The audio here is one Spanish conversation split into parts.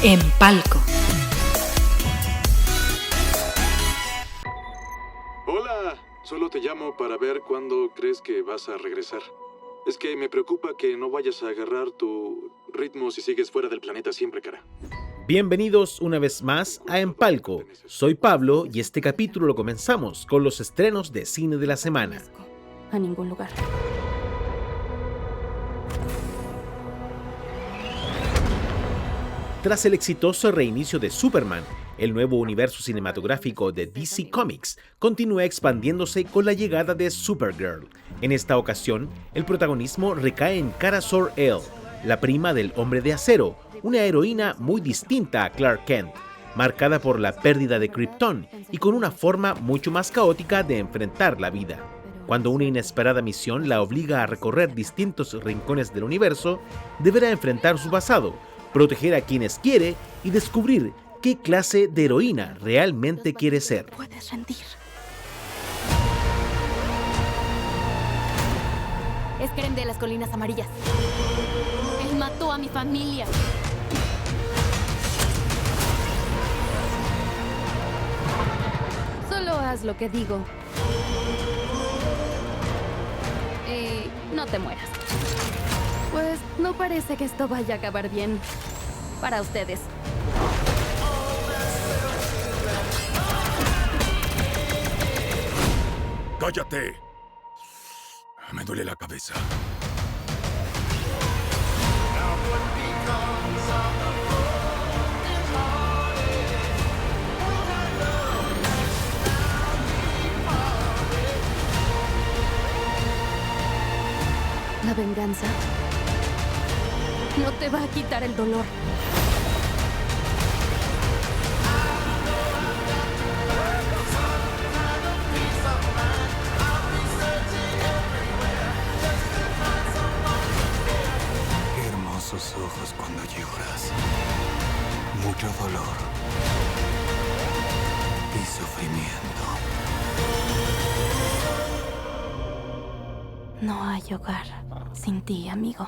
En Palco. Hola, solo te llamo para ver cuándo crees que vas a regresar. Es que me preocupa que no vayas a agarrar tu ritmo si sigues fuera del planeta siempre, cara. Bienvenidos una vez más a En Palco. Soy Pablo y este capítulo lo comenzamos con los estrenos de cine de la semana. A ningún lugar. Tras el exitoso reinicio de Superman, el nuevo universo cinematográfico de DC Comics continúa expandiéndose con la llegada de Supergirl. En esta ocasión, el protagonismo recae en Kara Zor-El, la prima del Hombre de Acero, una heroína muy distinta a Clark Kent, marcada por la pérdida de Krypton y con una forma mucho más caótica de enfrentar la vida. Cuando una inesperada misión la obliga a recorrer distintos rincones del universo, deberá enfrentar su pasado, proteger a quienes quiere y descubrir qué clase de heroína realmente quiere ser. Puedes rendir. Es Keren de las Colinas Amarillas. Él mató a mi familia. Solo haz lo que digo. Y no te mueras. Pues no parece que esto vaya a acabar bien para ustedes. ¡Cállate! Me duele la cabeza. La venganza no te va a quitar el dolor. Qué hermosos ojos cuando lloras. Mucho dolor y sufrimiento. No hay hogar sin ti, amigo.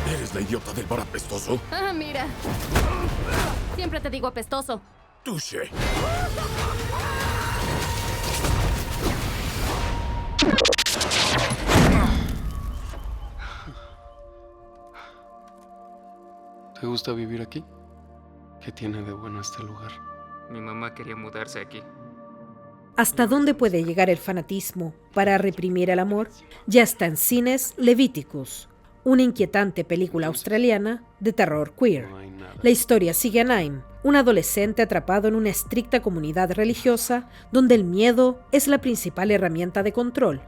¿Eres la idiota del bar apestoso? Ah, mira. Siempre te digo apestoso. Touché. ¿Te gusta vivir aquí? ¿Qué tiene de bueno este lugar? Mi mamá quería mudarse aquí. ¿Hasta dónde puede llegar el fanatismo para reprimir el amor? Ya está en cines Leviticus, una inquietante película australiana de terror queer. No hay nada. La historia sigue a Naim, un adolescente atrapado en una estricta comunidad religiosa donde el miedo es la principal herramienta de control.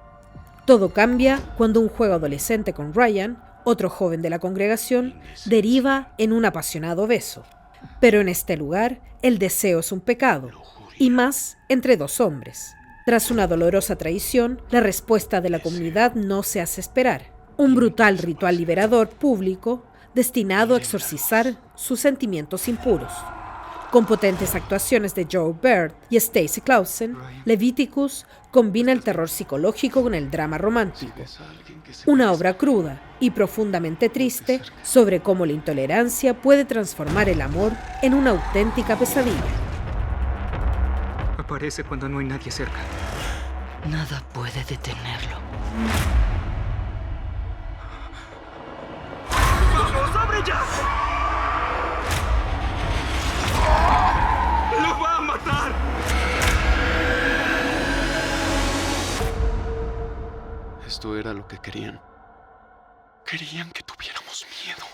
Todo cambia cuando un juego adolescente con Ryan, otro joven de la congregación, deriva en un apasionado beso. Pero en este lugar, el deseo es un pecado, y más entre dos hombres. Tras una dolorosa traición, la respuesta de la comunidad no se hace esperar. Un brutal ritual liberador público destinado a exorcizar sus sentimientos impuros. Con potentes actuaciones de Joe Bird y Stacey Clausen, Leviticus combina el terror psicológico con el drama romántico. Una obra cruda y profundamente triste sobre cómo la intolerancia puede transformar el amor en una auténtica pesadilla. Aparece cuando no hay nadie cerca. Nada puede detenerlo. ¡Vamos, abre ya! ¡Lo va a matar! Esto era lo que querían. Querían que tuviéramos miedo.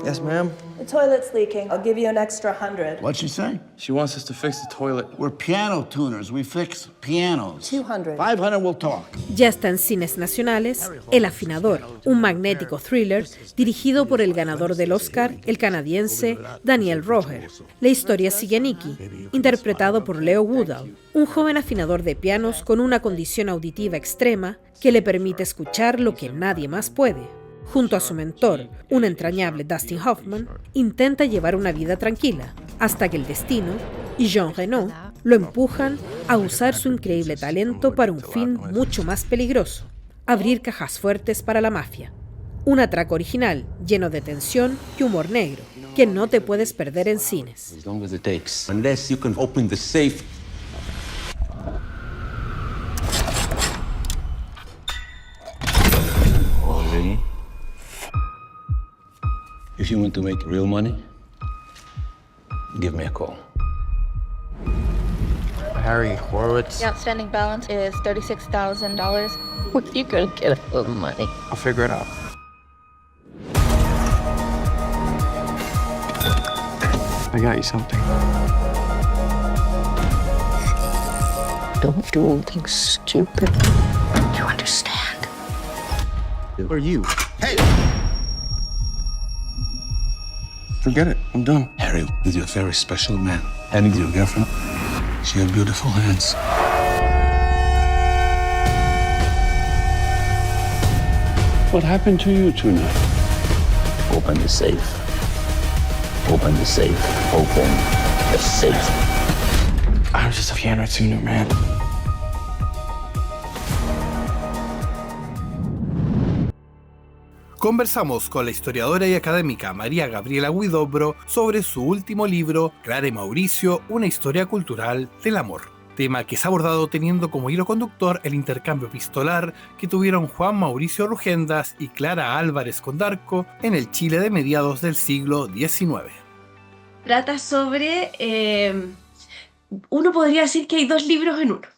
Yes, ma'am? The toilet's leaking. I'll give you an extra 100. What'd she say? She wants us to fix the toilet. We're piano tuners. We fix pianos. 200. 500 we'll talk. Ya está en cines nacionales El Afinador, un magnético thriller dirigido por el ganador del Oscar, el canadiense Daniel Roher. La historia sigue a Nicky, interpretado por Leo Woodall, un joven afinador de pianos con una condición auditiva extrema que le permite escuchar lo que nadie más puede. Junto a su mentor, un entrañable Dustin Hoffman, intenta llevar una vida tranquila, hasta que el destino y Jean Reno lo empujan a usar su increíble talento para un fin mucho más peligroso: abrir cajas fuertes para la mafia. Un atraco original, lleno de tensión y humor negro, que no te puedes perder en cines. As long as it takes. Unless you can open the safe. Already? If you want to make real money, give me a call. Harry Horowitz. The outstanding balance is $36,000. Where are you gonna get all the money? I'll figure it out. I got you something. Don't do anything stupid. You understand? Who are you? Hey! Forget it. I'm done. Harry, you're a very special man. I need your girlfriend. She has beautiful hands. What happened to you tonight? Open the safe. Open the safe. Open the safe. I'm just a piano tuner, man. Conversamos con la historiadora y académica María Gabriela Huidobro sobre su último libro, Clara y Mauricio, una historia cultural del amor. Tema que es abordado teniendo como hilo conductor el intercambio epistolar que tuvieron Juan Mauricio Rugendas y Clara Álvarez Condarco en el Chile de mediados del siglo XIX. Trata sobre... uno podría decir que hay dos libros en uno.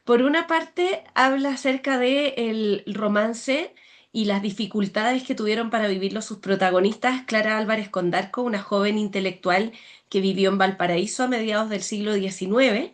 Por una parte, habla acerca del romance y las dificultades que tuvieron para vivirlo sus protagonistas, Clara Álvarez Condarco, una joven intelectual que vivió en Valparaíso a mediados del siglo XIX,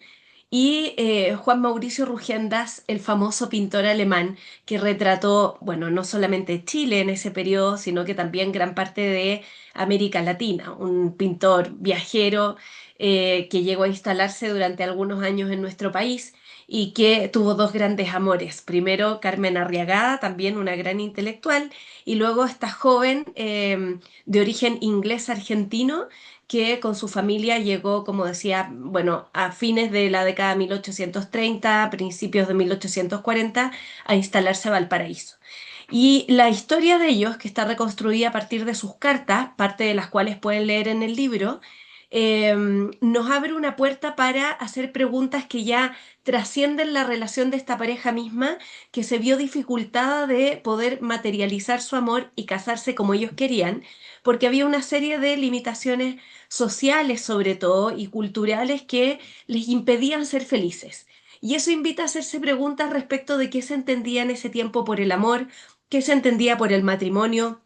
y Juan Mauricio Rugendas, el famoso pintor alemán que retrató, bueno, no solamente Chile en ese periodo, sino que también gran parte de América Latina, un pintor viajero que llegó a instalarse durante algunos años en nuestro país y que tuvo dos grandes amores. Primero Carmen Arriagada, también una gran intelectual, y luego esta joven de origen inglés-argentino que con su familia llegó, como decía, bueno, a fines de la década de 1830, principios de 1840, a instalarse a Valparaíso. Y la historia de ellos, que está reconstruida a partir de sus cartas, parte de las cuales pueden leer en el libro, nos abre una puerta para hacer preguntas que ya trascienden la relación de esta pareja misma, que se vio dificultada de poder materializar su amor y casarse como ellos querían, porque había una serie de limitaciones sociales sobre todo y culturales que les impedían ser felices. Y eso invita a hacerse preguntas respecto de qué se entendía en ese tiempo por el amor, qué se entendía por el matrimonio,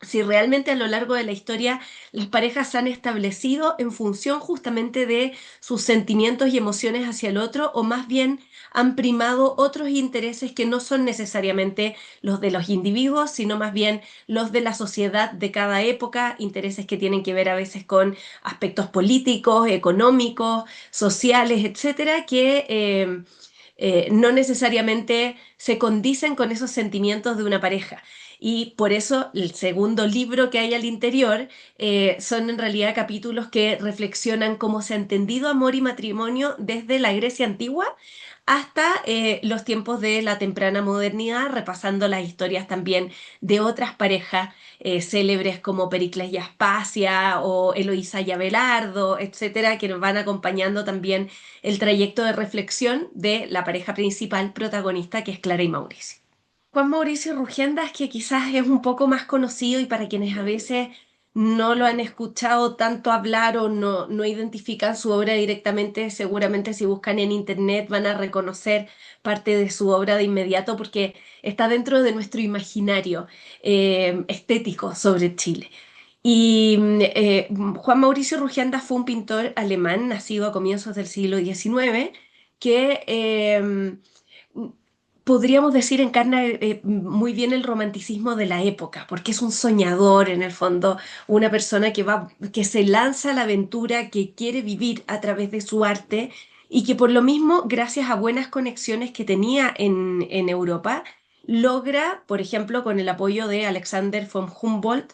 si realmente a lo largo de la historia las parejas se han establecido en función justamente de sus sentimientos y emociones hacia el otro, o más bien han primado otros intereses que no son necesariamente los de los individuos, sino más bien los de la sociedad de cada época, intereses que tienen que ver a veces con aspectos políticos, económicos, sociales, etcétera, que no necesariamente se condicen con esos sentimientos de una pareja. Y por eso el segundo libro que hay al interior son en realidad capítulos que reflexionan cómo se ha entendido amor y matrimonio desde la Grecia antigua hasta los tiempos de la temprana modernidad, repasando las historias también de otras parejas célebres como Pericles y Aspasia o Eloísa y Abelardo, etcétera, que nos van acompañando también el trayecto de reflexión de la pareja principal protagonista, que es Clara y Mauricio. Juan Mauricio Rugendas, que quizás es un poco más conocido y para quienes a veces no lo han escuchado tanto hablar o no identifican su obra directamente, seguramente si buscan en internet van a reconocer parte de su obra de inmediato porque está dentro de nuestro imaginario estético sobre Chile. Y Juan Mauricio Rugianda fue un pintor alemán nacido a comienzos del siglo XIX que podríamos decir encarna muy bien el romanticismo de la época, porque es un soñador en el fondo, una persona que se lanza a la aventura, que quiere vivir a través de su arte y que por lo mismo, gracias a buenas conexiones que tenía en Europa, logra, por ejemplo, con el apoyo de Alexander von Humboldt,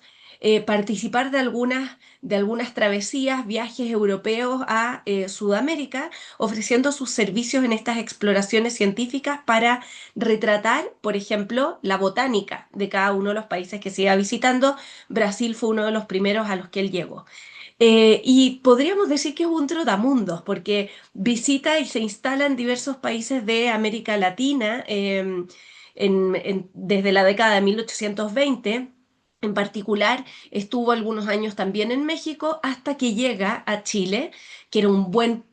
participar de algunas travesías, viajes europeos a Sudamérica, ofreciendo sus servicios en estas exploraciones científicas para retratar, por ejemplo, la botánica de cada uno de los países que se iba visitando. Brasil fue uno de los primeros a los que él llegó. Y podríamos decir que es un trotamundos, porque visita y se instala en diversos países de América Latina desde la década de 1820. En particular, estuvo algunos años también en México hasta que llega a Chile, que era un buen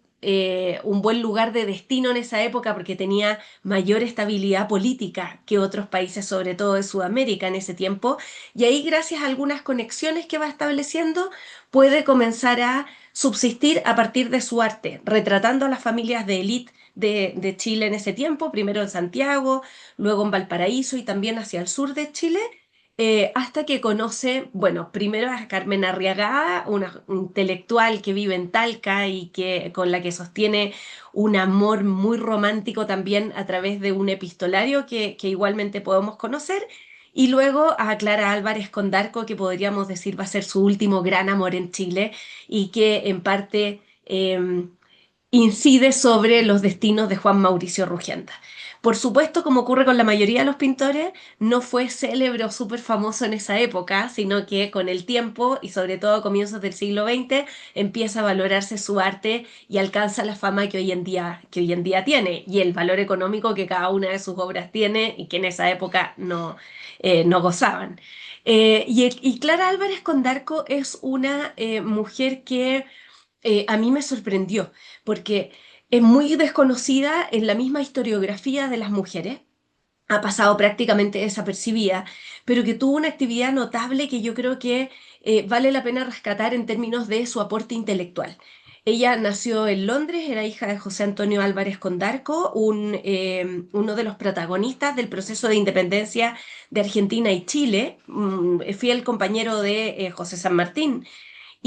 lugar de destino en esa época porque tenía mayor estabilidad política que otros países, sobre todo de Sudamérica en ese tiempo. Y ahí, gracias a algunas conexiones que va estableciendo, puede comenzar a subsistir a partir de su arte, retratando a las familias de élite de Chile en ese tiempo, primero en Santiago, luego en Valparaíso y también hacia el sur de Chile. Hasta que conoce, bueno, primero a Carmen Arriagada, una intelectual que vive en Talca y con la que sostiene un amor muy romántico también a través de un epistolario que igualmente podemos conocer, y luego a Clara Álvarez Condarco, que podríamos decir va a ser su último gran amor en Chile y que en parte incide sobre los destinos de Juan Mauricio Rugianda. Por supuesto, como ocurre con la mayoría de los pintores, no fue célebre o súper famoso en esa época, sino que con el tiempo y sobre todo a comienzos del siglo XX empieza a valorarse su arte y alcanza la fama que hoy en día tiene y el valor económico que cada una de sus obras tiene y que en esa época no gozaban. Y Clara Álvarez Condarco es una mujer que a mí me sorprendió, porque es muy desconocida en la misma historiografía de las mujeres, ha pasado prácticamente desapercibida, pero que tuvo una actividad notable que yo creo que vale la pena rescatar en términos de su aporte intelectual. Ella nació en Londres, era hija de José Antonio Álvarez Condarco, uno de los protagonistas del proceso de independencia de Argentina y Chile, fiel compañero de José San Martín,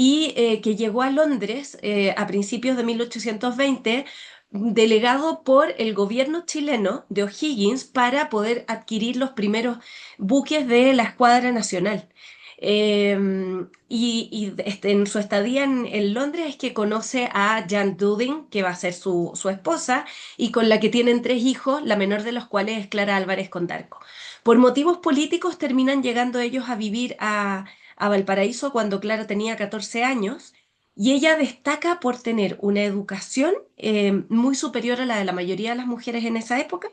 y que llegó a Londres a principios de 1820, delegado por el gobierno chileno de O'Higgins para poder adquirir los primeros buques de la Escuadra Nacional. En su estadía en Londres es que conoce a Jan Duding, que va a ser su esposa, y con la que tienen 3 hijos, la menor de los cuales es Clara Álvarez Condarco. Por motivos políticos terminan llegando ellos a vivir a Valparaíso cuando Clara tenía 14 años, y ella destaca por tener una educación muy superior a la de la mayoría de las mujeres en esa época.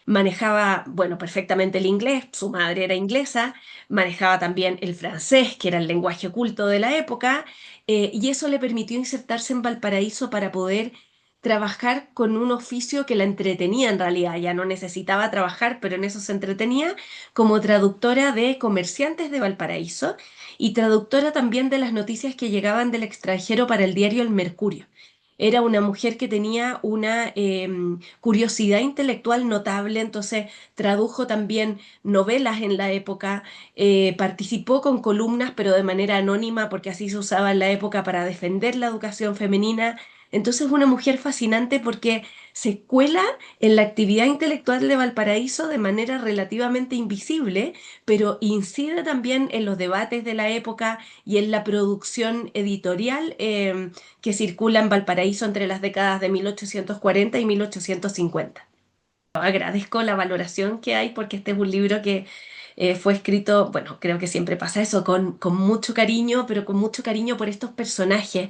Manejaba, bueno, perfectamente el inglés, su madre era inglesa, manejaba también el francés, que era el lenguaje oculto de la época, y eso le permitió insertarse en Valparaíso para poder trabajar con un oficio que la entretenía en realidad. Ya no necesitaba trabajar, pero en eso se entretenía, como traductora de comerciantes de Valparaíso y traductora también de las noticias que llegaban del extranjero para el diario El Mercurio. Era una mujer que tenía una curiosidad intelectual notable, entonces tradujo también novelas en la época, participó con columnas, pero de manera anónima, porque así se usaba en la época para defender la educación femenina. Entonces, una mujer fascinante porque se cuela en la actividad intelectual de Valparaíso de manera relativamente invisible, pero incide también en los debates de la época y en la producción editorial que circula en Valparaíso entre las décadas de 1840 y 1850. Agradezco la valoración que hay porque este es un libro que fue escrito, bueno, creo que siempre pasa eso, con mucho cariño, pero con mucho cariño por estos personajes,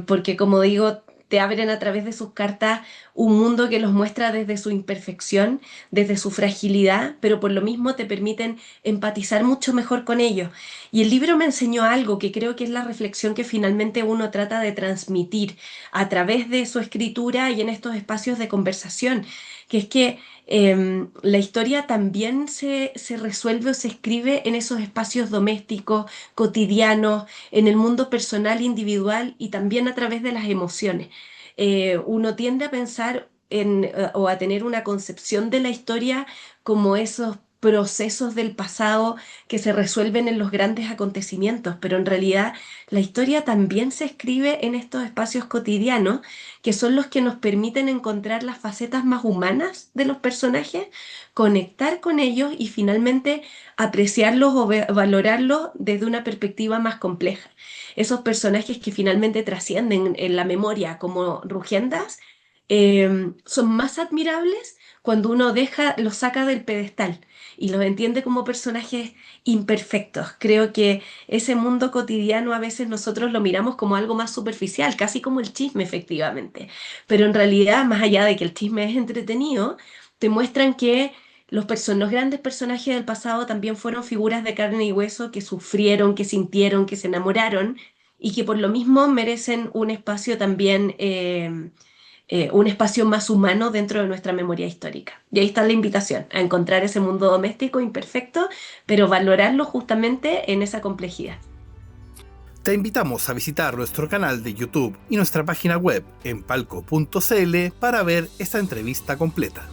porque como digo, te abren a través de sus cartas un mundo que los muestra desde su imperfección, desde su fragilidad, pero por lo mismo te permiten empatizar mucho mejor con ellos. Y el libro me enseñó algo que creo que es la reflexión que finalmente uno trata de transmitir a través de su escritura y en estos espacios de conversación, que es que la historia también se resuelve o se escribe en esos espacios domésticos, cotidianos, en el mundo personal, individual y también a través de las emociones. Uno tiende a pensar o a tener una concepción de la historia como esos procesos del pasado que se resuelven en los grandes acontecimientos, pero en realidad la historia también se escribe en estos espacios cotidianos, que son los que nos permiten encontrar las facetas más humanas de los personajes, conectar con ellos y finalmente apreciarlos o valorarlos desde una perspectiva más compleja. Esos personajes que finalmente trascienden en la memoria como Rugiendas son más admirables cuando uno los saca del pedestal y los entiende como personajes imperfectos. Creo que ese mundo cotidiano a veces nosotros lo miramos como algo más superficial, casi como el chisme efectivamente, pero en realidad, más allá de que el chisme es entretenido, te muestran que los grandes personajes del pasado también fueron figuras de carne y hueso que sufrieron, que sintieron, que se enamoraron y que por lo mismo merecen un espacio también un espacio más humano dentro de nuestra memoria histórica. Y ahí está la invitación, a encontrar ese mundo doméstico imperfecto, pero valorarlo justamente en esa complejidad. Te invitamos a visitar nuestro canal de YouTube y nuestra página web en palco.cl para ver esta entrevista completa.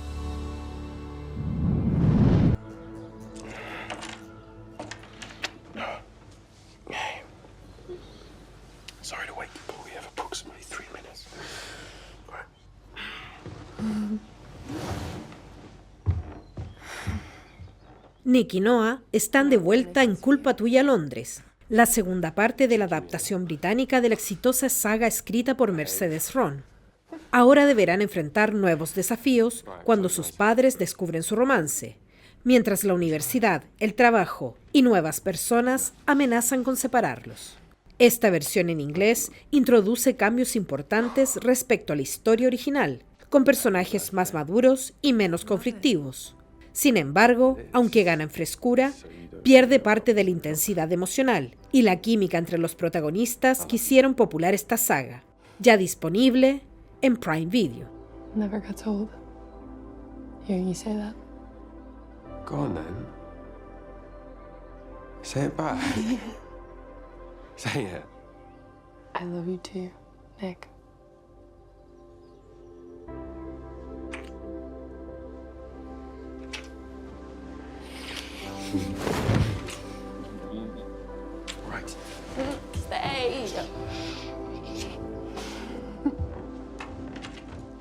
Sorry to wait, but we have approximately 3 minutes. Nick y Noah están de vuelta en Culpa Tuya Londres, la segunda parte de la adaptación británica de la exitosa saga escrita por Mercedes Ron. Ahora deberán enfrentar nuevos desafíos cuando sus padres descubren su romance, mientras la universidad, el trabajo y nuevas personas amenazan con separarlos. Esta versión en inglés introduce cambios importantes respecto a la historia original, con personajes más maduros y menos conflictivos. Sin embargo, aunque gana en frescura, pierde parte de la intensidad emocional y la química entre los protagonistas que hicieron popular esta saga, ya disponible en Prime Video. Never got old. Hearing you say that. Go on then. Say it back. Say it. I love you too, Nick. Right. Stay.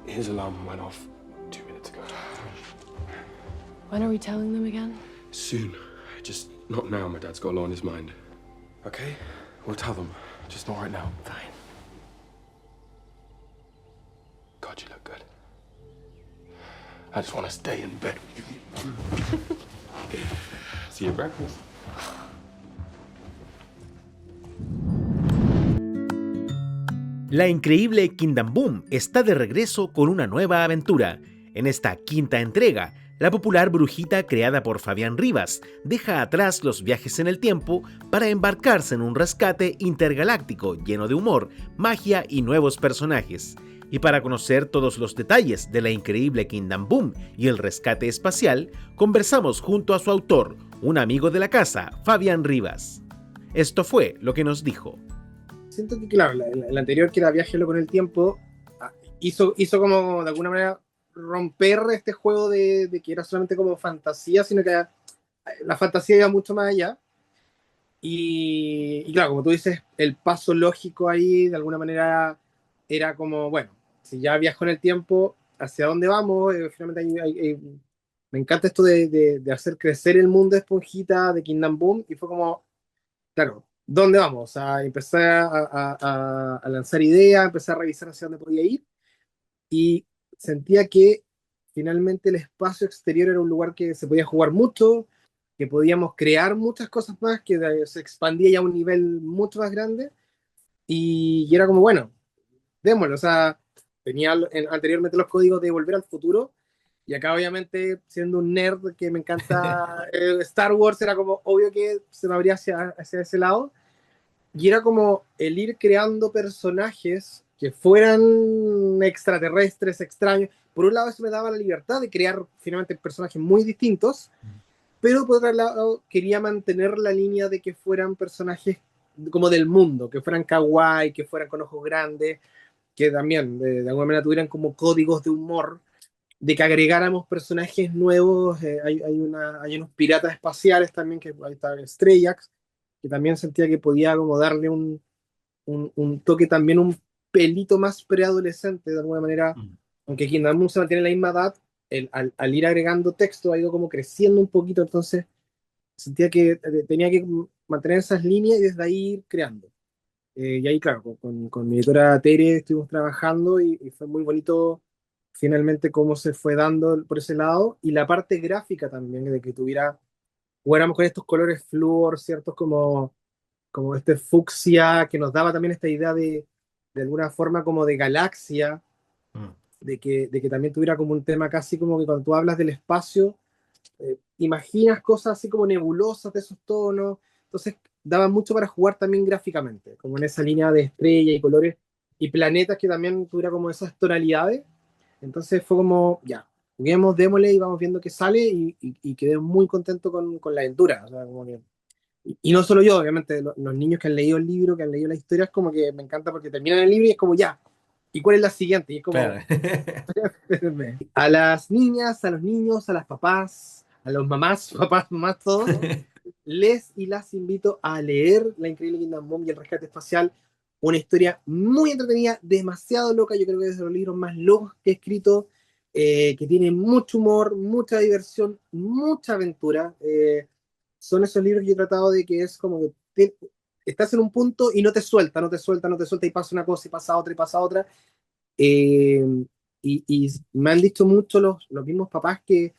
His alarm went off 2 minutes ago. When are we telling them again? Soon. Just not now. My dad's got a lot on his mind. Okay? We'll tell them. Just not right now. Fine. God, you look good. I just want to stay in bed with you. See you at breakfast. La increíble Kingdom Boom está de regreso con una nueva aventura. En esta quinta entrega, la popular brujita creada por Fabián Rivas deja atrás los viajes en el tiempo para embarcarse en un rescate intergaláctico lleno de humor, magia y nuevos personajes. Y para conocer todos los detalles de la increíble Kingdom Boom y el rescate espacial, conversamos junto a su autor, un amigo de la casa, Fabián Rivas. Esto fue lo que nos dijo. Siento que, claro, el anterior, que era Viajelo con el Tiempo, hizo como, de alguna manera, romper este juego de que era solamente como fantasía, sino que la fantasía iba mucho más allá. Y claro, como tú dices, el paso lógico ahí, de alguna manera, era como, bueno, si ya viajo en el tiempo, ¿hacia dónde vamos? Finalmente me encanta esto de hacer crecer el mundo de Esponjita, de Kingdom Boom, y fue como, claro, ¿dónde vamos? O sea, empecé a lanzar ideas, empecé a revisar hacia dónde podía ir, y sentía que finalmente el espacio exterior era un lugar que se podía jugar mucho, que podíamos crear muchas cosas más, que se expandía ya a un nivel mucho más grande, y era como, bueno, démoslo. O sea, tenía anteriormente los códigos de Volver al Futuro, y acá obviamente, siendo un nerd que me encanta Star Wars, era como obvio que se me abría hacia ese lado, y era como el ir creando personajes que fueran extraterrestres, extraños. Por un lado eso me daba la libertad de crear finalmente personajes muy distintos, pero por otro lado quería mantener la línea de que fueran personajes como del mundo, que fueran kawaii, que fueran con ojos grandes, que también de alguna manera tuvieran como códigos de humor, de que agregáramos personajes nuevos. Hay unos piratas espaciales también, que ahí está Streiax, que también sentía que podía como darle un toque también un pelito más preadolescente de alguna manera, aunque Kingdom Moon se mantiene en la misma edad, al ir agregando texto ha ido como creciendo un poquito, entonces sentía que tenía que mantener esas líneas y desde ahí ir creando. Y ahí, claro, con mi editora Tere estuvimos trabajando y fue muy bonito finalmente cómo se fue dando por ese lado, y la parte gráfica también, de que jugáramos con estos colores flúor, ¿cierto? Como este fucsia, que nos daba también esta idea de alguna forma como de galaxia, de que también tuviera como un tema casi como que cuando tú hablas del espacio, imaginas cosas así como nebulosas de esos tonos, entonces daba mucho para jugar también gráficamente, como en esa línea de estrella y colores y planetas que también tuviera como esas tonalidades. Entonces fue como, ya, juguemos, démosle y vamos viendo qué sale, y quedé muy contento con la aventura. O sea, como que, y no solo yo, obviamente, los niños que han leído el libro, que han leído la historia, es como que me encanta porque terminan el libro y es como, ya, ¿y cuál es la siguiente? Y es como, claro. A las niñas, a los niños, a las papás, a los mamás, todos, les y las invito a leer La Increíble Kingdom Moon y el Rescate Espacial. Una historia muy entretenida, demasiado loca. Yo creo que es de los libros más locos que he escrito, que tiene mucho humor, mucha diversión, mucha aventura. Son esos libros que yo he tratado de que es como que estás en un punto y no te suelta, y pasa una cosa y pasa otra y pasa otra. Y me han dicho mucho los mismos papás que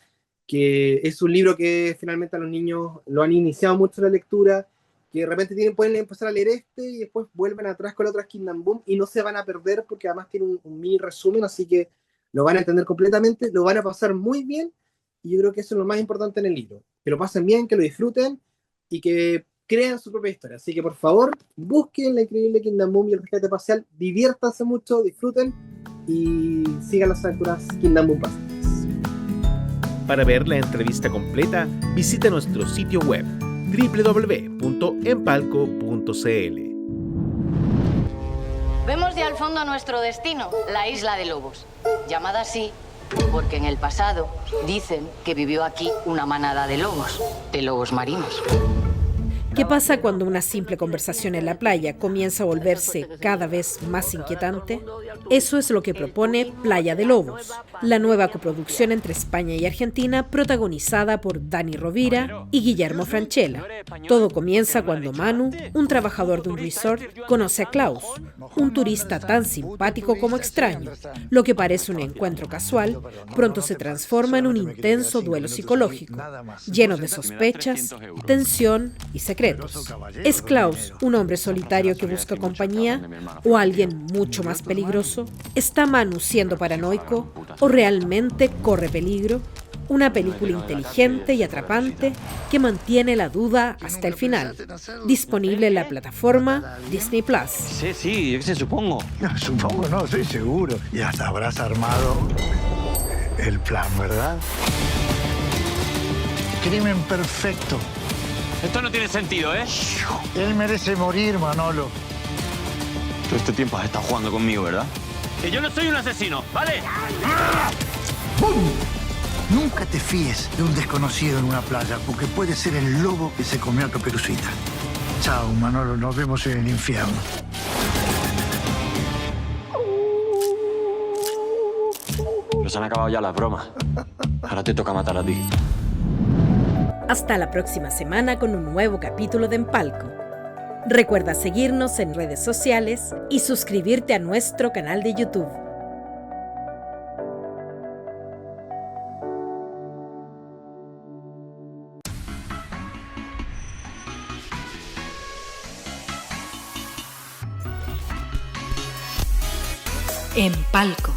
es un libro que finalmente a los niños lo han iniciado mucho la lectura, que de repente pueden empezar a leer y después vuelven atrás con otras Kingdom Boom y no se van a perder porque además tiene un mini resumen, así que lo van a entender completamente, lo van a pasar muy bien, y yo creo que eso es lo más importante en el libro, que lo pasen bien, que lo disfruten y que crean su propia historia. Así que por favor, busquen La Increíble Kingdom Boom y el Rescate Espacial, diviértanse mucho, disfruten y sigan las aventuras Kingdom Boom Pacientes. Para ver la entrevista completa, visita nuestro sitio web www.empalco.cl. Vemos de al fondo nuestro destino, la isla de lobos, llamada así porque en el pasado dicen que vivió aquí una manada de lobos marinos. ¿Qué pasa cuando una simple conversación en la playa comienza a volverse cada vez más inquietante? Eso es lo que propone Playa de Lobos, la nueva coproducción entre España y Argentina, protagonizada por Dani Rovira y Guillermo Francella. Todo comienza cuando Manu, un trabajador de un resort, conoce a Klaus, un turista tan simpático como extraño. Lo que parece un encuentro casual, pronto se transforma en un intenso duelo psicológico, lleno de sospechas, tensión y secretos. ¿Es Klaus un hombre solitario que busca compañía o alguien mucho más peligroso? ¿Está Manu siendo paranoico o realmente corre peligro? Una película inteligente y atrapante que mantiene la duda hasta el final. Disponible en la plataforma Disney Plus. Sí, yo qué sé, supongo. No, supongo no, estoy seguro. Y hasta habrás armado el plan, ¿verdad? Crimen perfecto. Esto no tiene sentido, ¿eh? Él merece morir, Manolo. Todo este tiempo has estado jugando conmigo, ¿verdad? Que yo no soy un asesino, ¿vale? ¡Bum! Nunca te fíes de un desconocido en una playa, porque puede ser el lobo que se comió a Caperucita. Chao, Manolo, nos vemos en el infierno. Pero se han acabado ya las bromas. Ahora te toca matar a ti. Hasta la próxima semana con un nuevo capítulo de Empalco. Recuerda seguirnos en redes sociales y suscribirte a nuestro canal de YouTube. Empalco.